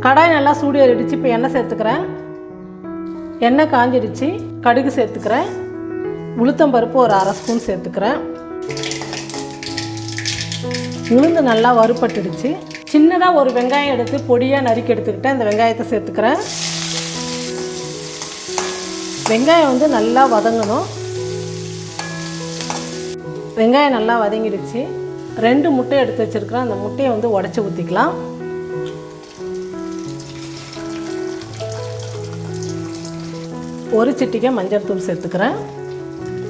கடாய் நல்லா சூடு ஏறிடுச்சு. இப்போ எண்ணெய் சேர்த்துக்கிறேன். எண்ணெய் காஞ்சிடுச்சு. கடுகு சேர்த்துக்கிறேன். உளுத்தம்பருப்பு ஒரு அரை ஸ்பூன் சேர்த்துக்கிறேன். உளுந்து நல்லா வறுபட்டுடுச்சு. சின்னதாக ஒரு வெங்காயம் எடுத்து பொடியாக நறுக்கி எடுத்துக்கிட்டேன். இந்த வெங்காயத்தை சேர்த்துக்கிறேன். வெங்காயம் நல்லா வதங்கணும். வெங்காயம் நல்லா வதங்கிடுச்சு. 2 முட்டை எடுத்து வச்சுருக்கிறேன். அந்த முட்டையை உடச்சி ஊற்றிக்கலாம். ஒரு சிட்டிகை மஞ்சள் தூள் சேர்த்துக்கிறேன்.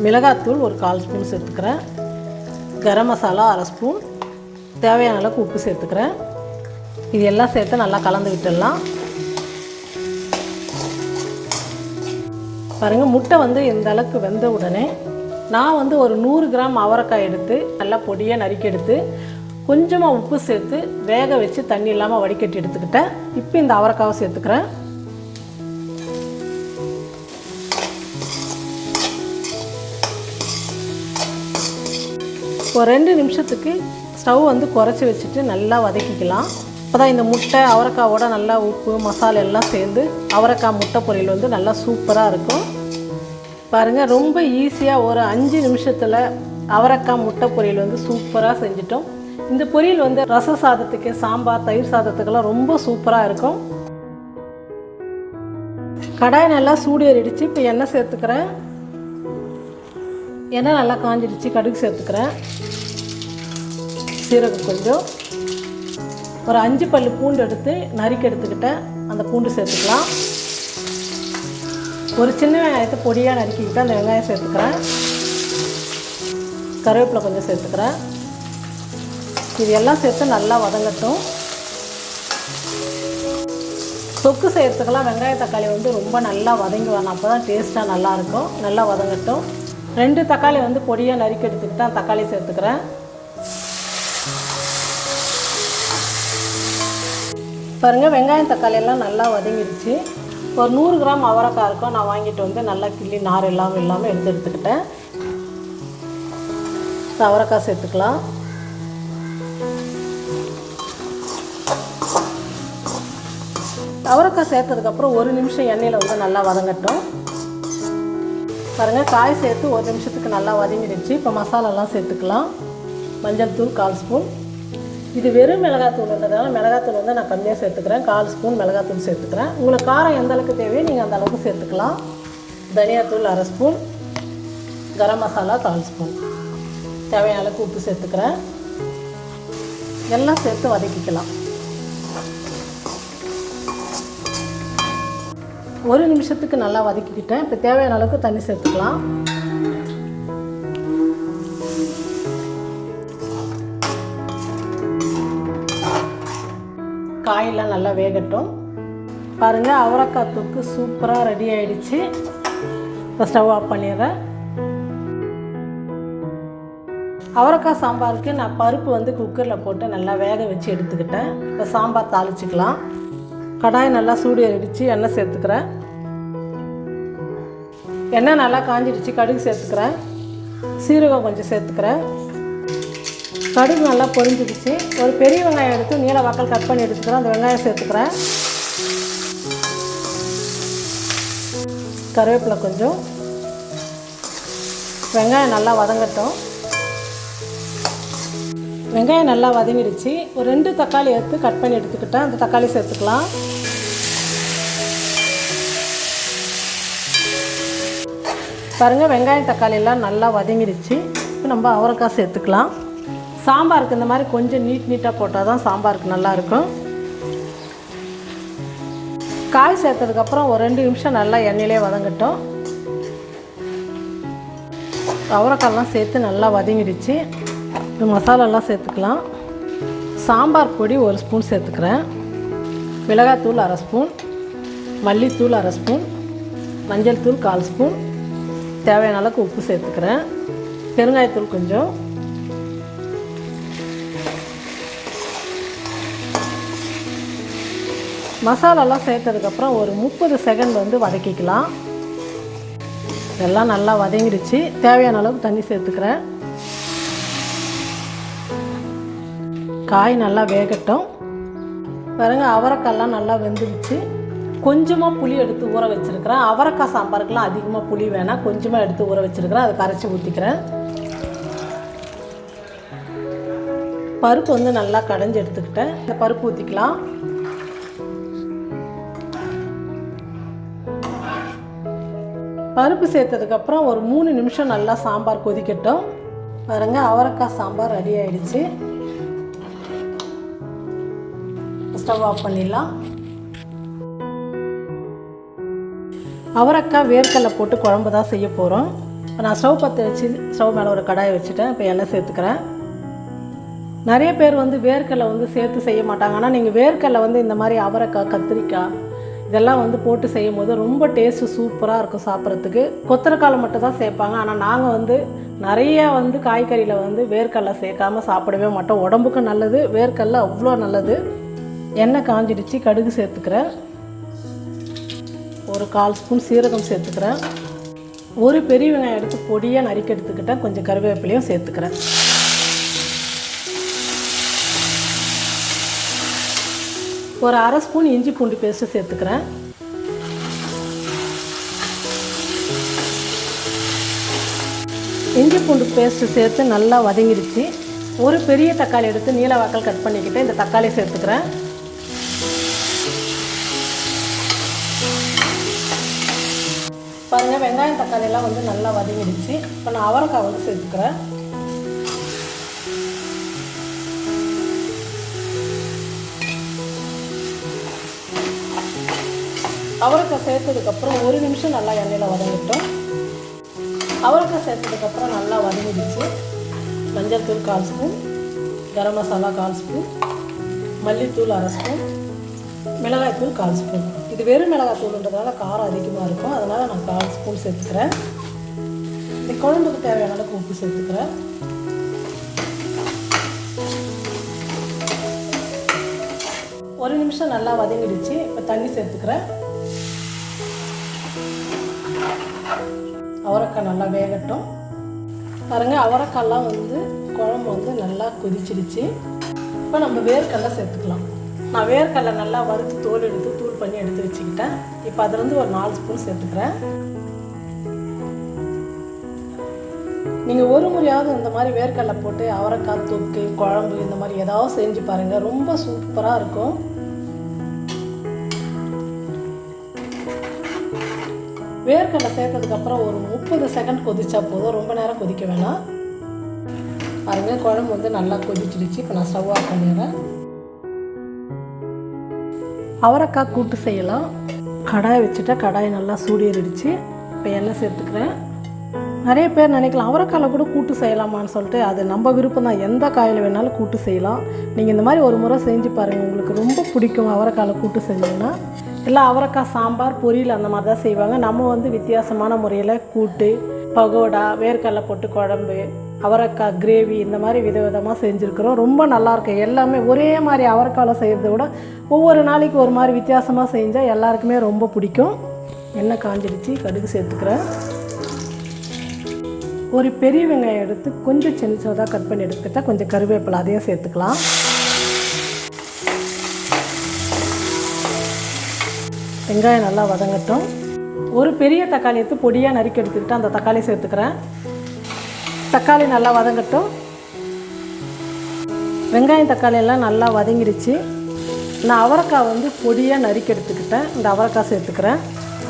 மிளகாத்தூள் ஒரு 1/4 ஸ்பூன் சேர்த்துக்கிறேன். கரம் மசாலா அரை ஸ்பூன். தேவையான அளவுக்கு உப்பு சேர்த்துக்கிறேன். இது எல்லாம் சேர்த்து நல்லா கலந்து விட்டுடலாம். பாருங்கள், முட்டை இந்த அளவுக்கு வெந்த உடனே நான் ஒரு 100 கிராம் அவரைக்காய் எடுத்து நல்லா பொடியாக நறுக்கி எடுத்து கொஞ்சமாக உப்பு சேர்த்து வேக வச்சு தண்ணி இல்லாமல் வடிகட்டி எடுத்துக்கிட்டேன். இப்போ இந்த அவரைக்காவை சேர்த்துக்கிறேன். ஒரு 2 நிமிஷத்துக்கு ஸ்டவ் குறைச்சி வச்சுட்டு நல்லா வதக்கிக்கலாம். அப்போ தான் இந்த முட்டை அவரைக்காவோட நல்லா உப்பு மசாலா எல்லாம் சேர்ந்து அவரைக்காய் முட்டை பொரியல் நல்லா சூப்பராக இருக்கும். பாருங்கள், ரொம்ப ஈஸியாக ஒரு 5 நிமிஷத்தில் அவரைக்காய் முட்டை பொரியல் சூப்பராக செஞ்சிட்டோம். இந்த பொரியல் ரச சாதத்துக்கு, சாம்பார், தயிர் சாதத்துக்கெல்லாம் ரொம்ப சூப்பராக இருக்கும். கடாய் நல்லா சூடு ஏறிடுச்சு. இப்போ எண்ணெய் சேர்த்துக்கிறேன். எண்ணெய் நல்லா காஞ்சிடுச்சு. கடுகு சேர்த்துக்கிறேன். சீரகம் கொஞ்சம். ஒரு 5 பல்லு பூண்டு எடுத்து நறுக்கி எடுத்துக்கிட்டேன். அந்த பூண்டு சேர்த்துக்கலாம். ஒரு சின்ன வெங்காயத்தை பொடியாக நறுக்கிக்கிட்டு அந்த வெங்காயம் சேர்த்துக்கிறேன். கருவேப்பிலை கொஞ்சம் சேர்த்துக்கிறேன். இது எல்லாம் சேர்த்து நல்லா வதங்கட்டும். தொக்கு செய்கிறதுக்கெல்லாம் வெங்காய தக்காளி ரொம்ப நல்லா வதங்கி வரணும். அப்போ தான் டேஸ்ட்டாக நல்லாயிருக்கும். நல்லா வதங்கட்டும். 2 தக்காளி பொடியாக நறுக்கி எடுத்துக்கிட்டு அந்த தக்காளி சேர்த்துக்கிறேன். பாருங்கள், வெங்காயம் தக்காளி எல்லாம் நல்லா வதங்கிடுச்சு. ஒரு 100 கிராம் அவரைக்காய் இருக்கும். நான் வாங்கிட்டு நல்லா கிள்ளி நார் இல்லாமல் எடுத்துக்கிட்டேன். அவரைக்காய் சேர்த்துக்கலாம். அவரைக்காய் சேர்த்ததுக்கப்புறம் 1 நிமிஷம் எண்ணெயில் நல்லா வதங்கட்டும். பாருங்கள், காய் சேர்த்து 1 நிமிஷத்துக்கு நல்லா வதங்கிடுச்சு. இப்போ மசாலாலாம் சேர்த்துக்கலாம். மஞ்சள் தூள் 1/4 ஸ்பூன். இது வெறும் மிளகாத்தூள்ன்றதுனால மிளகாத்தூள் நான் கம்மியாக சேர்த்துக்கிறேன். 1/4 ஸ்பூன் மிளகாத்தூள் சேர்த்துக்கிறேன். உங்களுக்கு காரம் எந்த அளவுக்கு தேவையோ நீங்கள் அந்த அளவுக்கு சேர்த்துக்கலாம். தனியாத்தூள் அரை ஸ்பூன். கரம் மசாலா 1/4 ஸ்பூன். தேவையான அளவுக்கு உப்பு சேர்த்துக்கிறேன். எல்லாம் சேர்த்து வதக்கிக்கலாம். 1 நிமிஷத்துக்கு நல்லா வதக்கிக்கிட்டேன். இப்போ தேவையான அளவுக்கு தண்ணி சேர்த்துக்கலாம். காயெல்லாம் நல்லா வேகட்டும். பாருங்கள், அவரைக்காய் தொக்கு சூப்பராக ரெடி ஆகிடுச்சு. இப்போ ஸ்டவ் ஆஃப் பண்ணிடுறேன். அவரைக்காய் சாம்பாருக்கு நான் பருப்பு குக்கரில் போட்டு நல்லா வேக வச்சு எடுத்துக்கிட்டேன். இப்போ சாம்பார் தாளிச்சிக்கலாம். கடாய் நல்லா சூடு ஏறிடுச்சு. எண்ணெய் சேர்த்துக்கிறேன். எண்ணெய் நல்லா காஞ்சிடுச்சு. கடுகு சேர்த்துக்கிறேன். சீரகம் கொஞ்சம் சேர்த்துக்கிறேன். கடுகு நல்லா பொரிஞ்சிடுச்சு. ஒரு பெரிய வெங்காயம் எடுத்து நீல வாக்கல் கட் பண்ணி எடுத்துக்கிறேன். அந்த வெங்காயம் சேர்த்துக்கிறேன். கருவேப்பிலை கொஞ்சம். வெங்காயம் நல்லா வதங்கட்டும். வெங்காயம் நல்லா வதங்கிடுச்சு. ஒரு 2 தக்காளி எடுத்து கட் பண்ணி எடுத்துக்கிட்டேன். அந்த தக்காளி சேர்த்துக்கலாம். பாருங்கள், வெங்காயம் தக்காளி எல்லாம் நல்லா வதங்கிடுச்சு. இப்போ நம்ம அவரைக்காய் சேர்த்துக்கலாம். சாம்பாருக்கு இந்த மாதிரி கொஞ்சம் நீட்டாக போட்டால் தான் சாம்பாருக்கு நல்லாயிருக்கும். காய் சேர்த்ததுக்கப்புறம் ஒரு 2 நிமிஷம் நல்லா எண்ணெயிலே வதங்கட்டும். அவரைக்காயெல்லாம் சேர்த்து நல்லா வதங்கிடுச்சு. மசாலாலாம் சேர்த்துக்கலாம். சாம்பார் பொடி 1 ஸ்பூன் சேர்த்துக்கிறேன். மிளகாத்தூள் அரை ஸ்பூன். மல்லித்தூள் அரை ஸ்பூன். மஞ்சள் தூள் 1/4 ஸ்பூன். தேவையான அளவுக்கு உப்பு சேர்த்துக்கிறேன். பெருங்காயத்தூள் கொஞ்சம். மசாலாலாம் சேர்த்ததுக்கப்புறம் ஒரு 30 செகண்ட் வதக்கிக்கலாம். எல்லாம் நல்லா வதங்கிடுச்சு. தேவையான அளவுக்கு தண்ணி சேர்த்துக்கிறேன். காய் நல்லா வேகட்டும். பாருங்க அவரைக்காய்லாம் நல்லா வெந்துருச்சு. கொஞ்சமாக புளி எடுத்து ஊற வச்சுருக்கிறேன். அவரைக்காய் சாம்பாருக்கெலாம் அதிகமாக புளி வேணாம், கொஞ்சமாக எடுத்து ஊற வச்சுருக்கிறேன். அதை கரைச்சி ஊற்றிக்கிறேன். பருப்பு வந்து நல்லா கடைஞ்சி எடுத்துக்கிட்டேன். இந்த பருப்பு ஊற்றிக்கலாம். பருப்பு சேர்த்ததுக்கப்புறம் ஒரு 3 நிமிஷம் நல்லா சாம்பார் கொதிக்கட்டும். பாருங்க அவரைக்காய் சாம்பார் ரெடி ஆயிடுச்சு. ஸ்டவ் ஆஃப் பண்ணிடலாம். அவரைக்காய் வேர்க்கடலை போட்டு குழம்பு தான் செய்ய போகிறோம். இப்போ நான் ஸ்டவ் பற்ற வச்சு ஸ்டவ் மேலே ஒரு கடாயை வச்சுட்டேன். இப்போ எண்ணெய் சேர்த்துக்கிறேன். நிறைய பேர் வந்து வேர்க்கடலை வந்து சேர்த்து செய்ய மாட்டாங்க. ஆனால் நீங்கள் வேர்க்கடலை வந்து இந்த மாதிரி அவரைக்காய், கத்திரிக்காய் இதெல்லாம் வந்து போட்டு செய்யும் போது ரொம்ப டேஸ்ட்டு சூப்பராக இருக்கும் சாப்பிட்றதுக்கு. கொத்தரக்காய் மட்டும் தான் சேர்ப்பாங்க. ஆனால் நாங்கள் வந்து நிறைய வந்து காய்கறியில் வந்து வேர்க்கடலை சேர்க்காமல் சாப்பிடவே மாட்டோம். உடம்புக்கு நல்லது, வேர்க்கடலை அவ்வளோ நல்லது. எண்ணெய் காஞ்சிடுச்சு. கடுகு சேர்த்துக்கிறேன். ஒரு 1/4 ஸ்பூன் சீரகம் சேர்த்துக்கிறேன். ஒரு பெரிய வெங்காயம் எடுத்து பொடியாக நறுக்கி எடுத்துக்கிட்டேன். கொஞ்சம் கருவேப்பிலையும் சேர்த்துக்கிறேன். ஒரு 1/2 ஸ்பூன் இஞ்சி பூண்டு பேஸ்ட்டு சேர்த்துக்கிறேன். இஞ்சி பூண்டு பேஸ்ட்டு சேர்த்து நல்லா வதங்கிடுச்சு. ஒரு பெரிய தக்காளி எடுத்து நீல வாக்கல் கட் பண்ணிக்கிட்டு இந்த தக்காளி சேர்த்துக்கிறேன். பாருங்கள் வெங்காயம் தக்காளியெல்லாம் வந்து நல்லா வதங்கிடுச்சு. இப்போ நான் அவரைக்காய் வந்து சேர்த்துக்கிறேன். அவரைக்காய் சேர்த்ததுக்கப்புறம் 1 நிமிஷம் நல்லா எண்ணெயில் வதங்கிட்டோம். அவரைக்காய் சேர்த்ததுக்கப்புறம் நல்லா வதங்கிடுச்சு. மஞ்சள் தூள் 1/4 ஸ்பூன், கரம் மசாலா 1/4 ஸ்பூன், மல்லித்தூள் 1/2 ஸ்பூன், மிளகாய்த்தூள் 1/4 ஸ்பூன். இது வெறும் மிளகாய் தூள்ன்றதுனால காரம் அதிகமாக இருக்கும். அதனால் நான் 1/4 ஸ்பூன் சேர்த்துக்கிறேன். இந்த குழம்புக்கு தேவையான அளவுக்கு உப்பு சேர்த்துக்கிறேன். ஒரு நிமிஷம் நல்லா வதங்கிடுச்சு. இப்போ தண்ணி சேர்த்துக்கிறேன். அவரைக்காய் நல்லா வேகட்டும். பாருங்கள் அவரைக்காயெல்லாம் வந்து குழம்பு வந்து நல்லா கொதிச்சிடுச்சு. இப்போ நம்ம வேர்க்கடலை சேர்த்துக்கலாம். நான் வேர்க்கடலை நல்லா வறுத்து தோல் எடுத்து தூள் பண்ணி எடுத்து வச்சுக்கிட்டேன். இப்போ அதுலேருந்து ஒரு 4 ஸ்பூன் சேர்த்துக்கிறேன். நீங்கள் ஒரு முறையாவது இந்த மாதிரி வேர்க்கடலை போட்டு அவரைக்காய் தொக்கு, குழம்பு இந்த மாதிரி ஏதாவது செஞ்சு பாருங்கள். ரொம்ப சூப்பராக இருக்கும். வேர்க்கடலை சேர்த்ததுக்கப்புறம் ஒரு 30 செகண்ட் கொதிச்சா போதும். ரொம்ப நேரம் கொதிக்க வேணாம். பாருங்கள் குழம்பு வந்து நல்லா கொதிச்சிடுச்சு. இப்போ நான் ஸ்டவ் ஆஃப் பண்ணிடுறேன். அவரைக்காய் கூட்டு செய்யலாம். கடாய் வச்சுட்டா கடாய் நல்லா சூடேறிடுச்சு. இப்போ எண்ணெய் சேர்த்துக்கிறேன். நிறைய பேர் நினைக்கலாம் அவரைக்காயில் கூட கூட்டு செய்யலாமான்னு சொல்லிட்டு. அது நம்ம விருப்பம் தான். எந்த காயில் வேணாலும் கூட்டு செய்யலாம். நீங்கள் இந்த மாதிரி ஒரு முறை செஞ்சு பாருங்கள். உங்களுக்கு ரொம்ப பிடிக்கும் அவரைக்காயில் கூட்டு செஞ்சீங்கன்னா. எல்லாம் அவரைக்காய் சாம்பார், பொரியல் அந்த மாதிரி தான் செய்வாங்க. நம்ம வந்து வித்தியாசமான முறையில் கூட்டு, பகோடா, வேர்க்கடலை போட்டு குழம்பு, அவரைக்காய் கிரேவி இந்த மாதிரி விதவிதமாக செஞ்சுருக்குறோம். ரொம்ப நல்லாயிருக்கு. எல்லாமே ஒரே மாதிரி அவரைக்காயில் செய்கிறத விட ஒவ்வொரு நாளைக்கு ஒரு மாதிரி வித்தியாசமாக செஞ்சால் எல்லாருக்குமே ரொம்ப பிடிக்கும். எண்ணெய் காஞ்சிடுச்சு. கடுகு சேர்த்துக்கிறேன். ஒரு பெரிய வெங்காயம் எடுத்து கொஞ்சம் சின்ன சின்னதாக கட் பண்ணி எடுத்துக்கிட்டால் கொஞ்சம் கருவேப்பிலை அதையும் சேர்த்துக்கலாம். வெங்காயம் நல்லா வதங்கட்டும். ஒரு பெரிய தக்காளி எடுத்து பொடியாக நறுக்கி எடுத்துக்கிட்டு அந்த தக்காளி சேர்த்துக்கிறேன். தக்காளி நல்லா வதங்கட்டும். வெங்காயம் தக்காளி எல்லாம் நல்லா வதங்கிடுச்சு. நான் அவரைக்காய் வந்து பொடியாக நறுக்கி எடுத்துக்கிட்டேன். இந்த அவரைக்காய் சேர்த்துக்கிறேன்.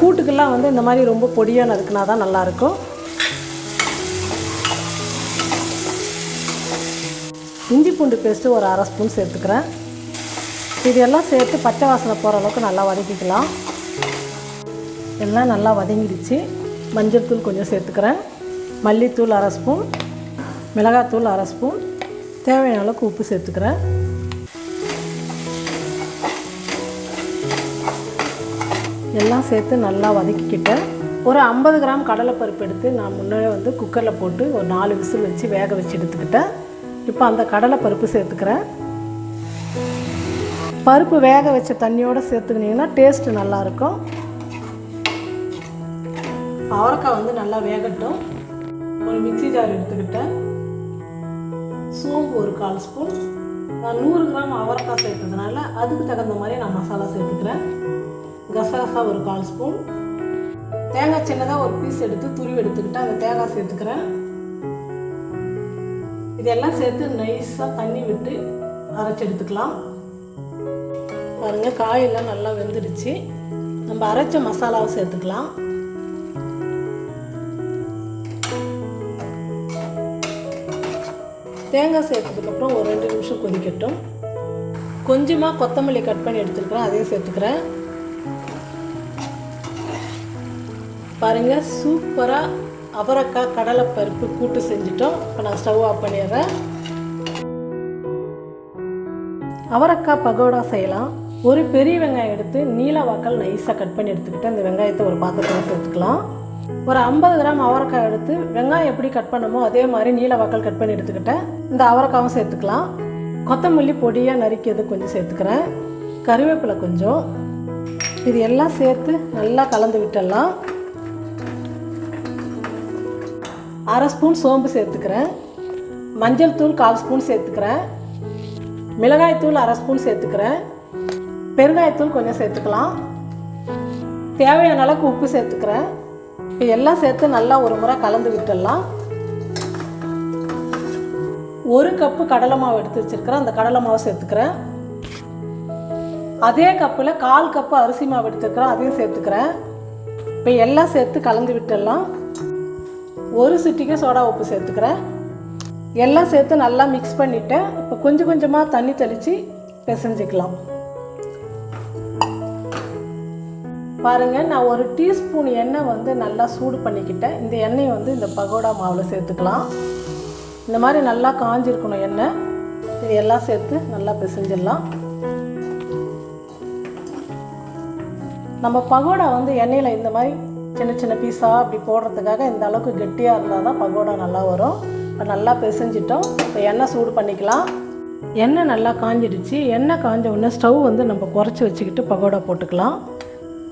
கூட்டுக்கெல்லாம் வந்து இந்த மாதிரி ரொம்ப பொடியாக நறுக்குனா தான் நல்லாயிருக்கும். இஞ்சி பூண்டு பேஸ்ட்டு ஒரு 1/2 ஸ்பூன் சேர்த்துக்கிறேன். இது எல்லாம் சேர்த்து பச்சை வாசனை போகிற அளவுக்கு நல்லா வதக்கிக்கலாம். எல்லாம் நல்லா வதங்கிடுச்சு. மஞ்சள் தூள் கொஞ்சம் சேர்த்துக்கிறேன். மல்லித்தூள் 1/2 ஸ்பூன், மிளகாத்தூள் 1/2 ஸ்பூன், தேவையான அளவுக்கு உப்பு சேர்த்துக்கிறேன். எல்லாம் சேர்த்து நல்லா வதக்கிக்கிட்டேன். ஒரு 50 கிராம் கடலைப்பருப்பு எடுத்து நான் முன்னாடியே வந்து குக்கரில் போட்டு ஒரு 4 விசில் வச்சு வேக வச்சு எடுத்துக்கிட்டேன். இப்போ அந்த கடலைப்பருப்பு சேர்த்துக்கிறேன். பருப்பு வேக வச்ச தண்ணியோடு சேர்த்துக்கிட்டிங்கன்னா டேஸ்ட்டு நல்லாயிருக்கும். அவரைக்காய் வந்து நல்லா வேகட்டும். ஒரு மிக்ஸி ஜார் எடுத்துக்கிட்டேன். சோம்பு ஒரு 1/4 ஸ்பூன், நான் 100 கிராம் அவரைக்காய் சேர்த்ததுனால அதுக்கு தகுந்த மாதிரி நான் மசாலா சேர்த்துக்கிறேன். கசகசா ஒரு 1/4 ஸ்பூன், தேங்காய் சின்னதாக ஒரு பீஸ் எடுத்து துருவி எடுத்துக்கிட்டு அந்த தேங்காய் சேர்த்துக்கிறேன். இதெல்லாம் சேர்த்து நைஸாக தண்ணி விட்டு அரைச்சி எடுத்துக்கலாம். பாருங்கள், காயெல்லாம் நல்லா வெந்துடுச்சு. நம்ம அரைச்ச மசாலாவை சேர்த்துக்கலாம். தேங்காய் சேர்த்ததுக்கப்புறம் ஒரு 2 நிமிஷம் கொதிக்கட்டும். கொஞ்சமாக கொத்தமல்லி கட் பண்ணி எடுத்துருக்கிறேன், அதையும் சேர்த்துக்கிறேன். பாருங்கள், சூப்பராக அவரைக்காய் கடலைப்பருப்பு கூட்டு செஞ்சுட்டோம். இப்போ நான் ஸ்டவ் ஆஃப் பண்ணிடுறேன். அவரைக்காய் பகோடா செய்யலாம். ஒரு பெரிய வெங்காயம் எடுத்து நீல வாக்கால் நைஸாக கட் பண்ணி எடுத்துக்கிட்டு அந்த வெங்காயத்தை ஒரு பாத்திரத்தில் சேர்த்துக்கலாம். ஒரு 50 கிராம் அவரைக்காய் எடுத்து வெங்காயம் எப்படி கட் பண்ணமோ அதே மாதிரி நீல வாக்கால் கட் பண்ணி எடுத்துக்கிட்டேன். இந்த அவரைக்காவும் சேர்த்துக்கலாம். கொத்தமல்லி பொடியாக நறுக்கியது கொஞ்சம் சேர்த்துக்கிறேன். கருவேப்பிலை கொஞ்சம். இது எல்லாம் சேர்த்து நல்லா கலந்து விட்டுடலாம். 1/2 ஸ்பூன் சோம்பு சேர்த்துக்கிறேன். மஞ்சள் தூள் 1/4 ஸ்பூன் சேர்த்துக்கிறேன். மிளகாய்த்தூள் 1/2 ஸ்பூன் சேர்த்துக்கிறேன். பெருங்காயத்தூள் கொஞ்சம் சேர்த்துக்கலாம். தேவையான அளவுக்கு உப்பு சேர்த்துக்கிறேன். இப்போ எல்லாம் சேர்த்து நல்லா ஒரு முறை கலந்து விட்டுடலாம். 1 கப்பு கடலை மாவு எடுத்து வச்சுருக்கிறேன், அந்த கடலை மாவு சேர்த்துக்கிறேன். அதே கப்பில் 1/4 கப்பு அரிசி மாவு எடுத்துக்கிறேன், அதையும் சேர்த்துக்கிறேன். இப்போ எல்லாம் சேர்த்து கலந்து விட்டுடலாம். 1 சிட்டிகை சோடா உப்பு சேர்த்துக்கிறேன். எல்லாம் சேர்த்து நல்லா மிக்ஸ் பண்ணிவிட்டேன். இப்போ கொஞ்சம் கொஞ்சமாக தண்ணி தெளித்து பிசைஞ்சிக்கலாம். பாருங்கள், நான் 1 டீஸ்பூன் எண்ணெய் நல்லா சூடு பண்ணிக்கிட்டேன். இந்த எண்ணெயை இந்த பகோடா மாவில் சேர்த்துக்கலாம். இந்த மாதிரி நல்லா காஞ்சிருக்கணும் எண்ணெய். இது எல்லாம் சேர்த்து நல்லா பிசைஞ்சிடலாம். நம்ம பகோடா எண்ணெயில் இந்த மாதிரி சின்ன சின்ன பீஸாக அப்படி போடுறதுக்காக இந்த அளவுக்கு கெட்டியாக இருந்தால் தான் பகோடா நல்லா வரும். இப்போ நல்லா பிசைஞ்சிட்டோம். இப்போ எண்ணெய் சூடு பண்ணிக்கலாம். எண்ணெய் நல்லா காஞ்சிடுச்சு. எண்ணெய் காஞ்ச உடனே ஸ்டவ் நம்ம குறைச்சி வச்சுக்கிட்டு பகோடா போட்டுக்கலாம்.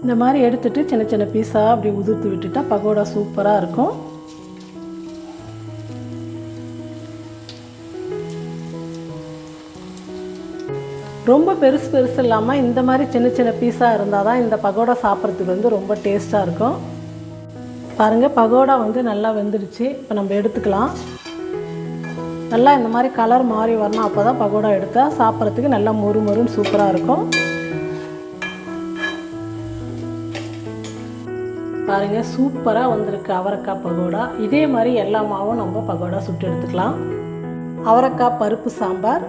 இந்த மாதிரி எடுத்துகிட்டு சின்ன சின்ன பீஸாக அப்படி உதிர்த்து விட்டுட்டா பகோடா சூப்பராக இருக்கும். ரொம்ப பெருசு பெருசு இல்லாமல் இந்த மாதிரி சின்ன சின்ன பீஸாக இருந்தால் தான் இந்த பகோடா சாப்பிட்றதுக்கு ரொம்ப டேஸ்ட்டாக இருக்கும். பாருங்கள், பகோடா நல்லா வெந்துடுச்சு. இப்போ நம்ம எடுத்துக்கலாம். நல்லா இந்த மாதிரி கலர் மாறி வரணும். அப்போ தான் பகோடா எடுத்தால் சாப்பிட்றதுக்கு நல்லா மொறு மொறுன்னு சூப்பராக இருக்கும். பாருங்கள், சூப்பராக வந்திருக்கு அவரைக்காய் பகோடா. இதே மாதிரி எல்லா மாவும் நம்ம பகோடா சுட்டு எடுத்துக்கலாம். அவரைக்காய் பருப்பு சாம்பார்,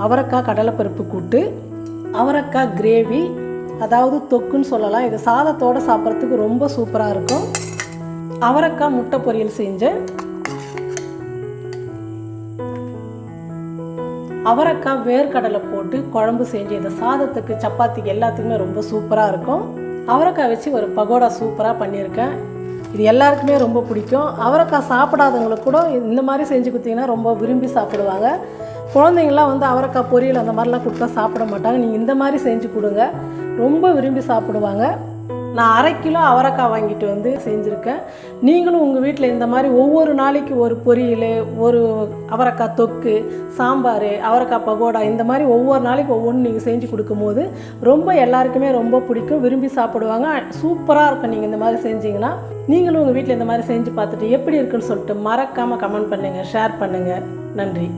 அவரைக்காய் கடலைப்பருப்பு கூட்டு, அவரைக்காய் கிரேவி, அதாவது தொக்குன்னு சொல்லலாம். இது சாதத்தோடு சாப்பிட்றதுக்கு ரொம்ப சூப்பராக இருக்கும். அவரைக்காய் முட்டை பொரியல் செஞ்சேன். அவரைக்காய் வேர்க்கடலை போட்டு குழம்பு செஞ்சு இந்த சாதத்துக்கு சப்பாத்திக்கு எல்லாத்துக்குமே ரொம்ப சூப்பராக இருக்கும். அவரைக்காய் வச்சு ஒரு பகோடா சூப்பராக பண்ணியிருக்கேன். இது எல்லாருக்குமே ரொம்ப பிடிக்கும். அவரைக்காய் சாப்பிடாதவங்களுக்கு கூட இந்த மாதிரி செஞ்சு கொடுத்தீங்கன்னா ரொம்ப விரும்பி சாப்பிடுவாங்க. குழந்தைங்களாம் அவரைக்காய் பொரியல் அந்த மாதிரிலாம் கொடுத்தா சாப்பிட மாட்டாங்க. நீங்கள் இந்த மாதிரி செஞ்சு கொடுங்க, ரொம்ப விரும்பி சாப்பிடுவாங்க. நான் 1/2 கிலோ அவரைக்காய் வாங்கிட்டு செஞ்சுருக்கேன். நீங்களும் உங்கள் வீட்டில் இந்த மாதிரி ஒவ்வொரு நாளைக்கு ஒரு பொரியல், ஒரு அவரைக்காய் தொக்கு, சாம்பார், அவரைக்காய் பகோடா, இந்த மாதிரி ஒவ்வொரு நாளைக்கு ஒவ்வொன்று நீங்கள் செஞ்சு கொடுக்கும்போது ரொம்ப எல்லாருக்குமே ரொம்ப பிடிக்கும், விரும்பி சாப்பிடுவாங்க. சூப்பராக இருக்கும். நீங்கள் இந்த மாதிரி செஞ்சிங்கன்னா நீங்களும் உங்கள் வீட்டில் இந்த மாதிரி செஞ்சு பார்த்துட்டு எப்படி இருக்குன்னு சொல்லிட்டு மறக்காமல் கமெண்ட் பண்ணுங்கள், ஷேர் பண்ணுங்கள். நன்றி.